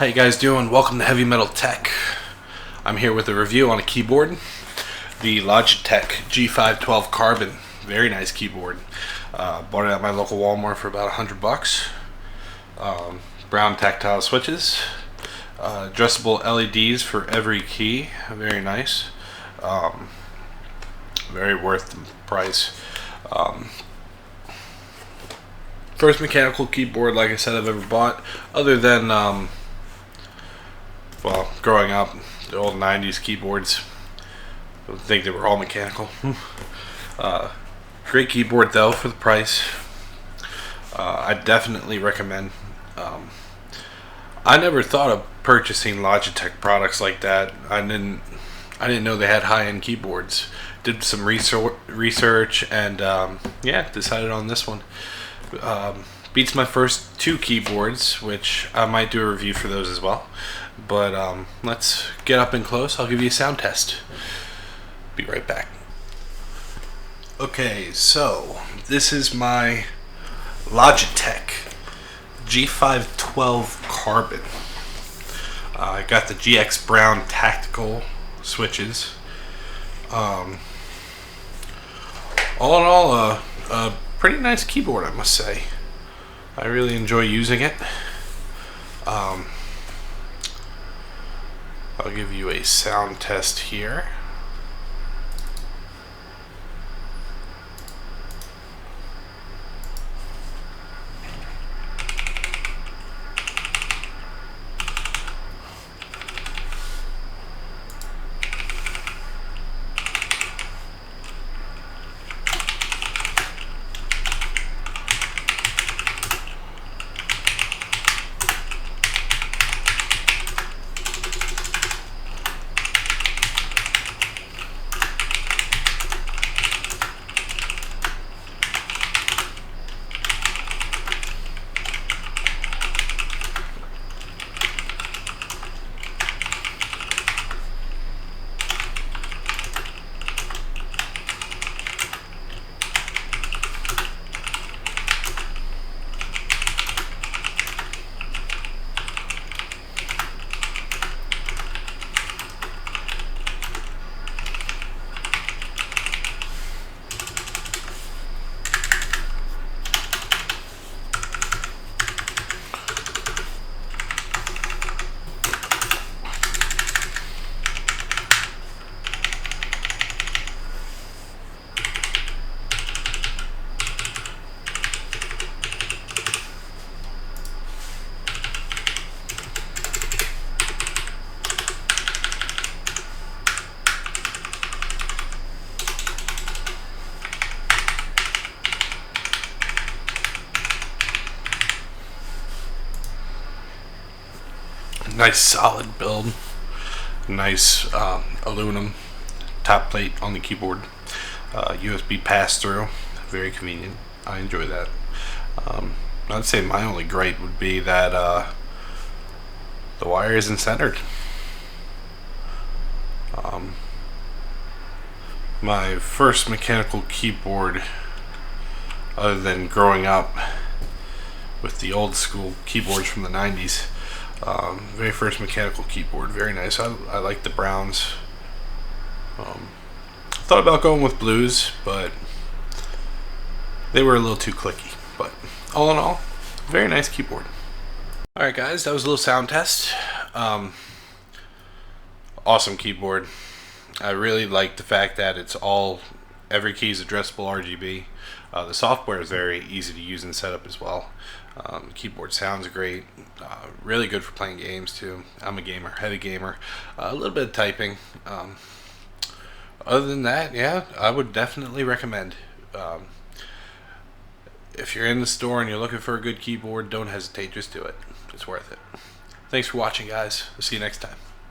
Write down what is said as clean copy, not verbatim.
How you guys doing? Welcome to Heavy Metal Tech. I'm here with a review on a keyboard, the Logitech G512 Carbon. Very nice keyboard. Bought it at my local Walmart for about $100. Brown tactile switches, addressable LEDs for every key. Very nice. Very worth the price. First mechanical keyboard, like I said, I've ever bought, other than well, growing up, the old 90s keyboards. I think they were all mechanical. Great keyboard though for the price. I definitely recommend. I never thought of purchasing Logitech products like that. I didn't know they had high-end keyboards. Did some research and yeah, decided on this one. Beats my first two keyboards, which I might do a review for those as well. But let's get up and close. I'll give you a sound test. Be right back. Okay, so this is my Logitech G512 Carbon. I got the GX Brown Tactile switches. All in all, a pretty nice keyboard, I must say. I really enjoy using it. I'll give you a sound test here. Nice solid build. Nice aluminum top plate on the keyboard. USB pass-through. Very convenient. I enjoy that. I'd say my only gripe would be that the wire isn't centered. My first mechanical keyboard, other than growing up with the old school keyboards from the 90s, very first mechanical keyboard, very nice. I like the browns. Thought about going with blues, but they were a little too clicky. But all in all, very nice keyboard. Alright guys, that was a little sound test. Awesome keyboard. I really like the fact that every key is addressable RGB. The software is very easy to use and set up as well. The keyboard sounds great. Really good for playing games too. I'm a gamer, heavy gamer. A little bit of typing. Other than that, yeah, I would definitely recommend. If you're in the store and you're looking for a good keyboard, don't hesitate, just do it. It's worth it. Thanks for watching, guys. I'll see you next time.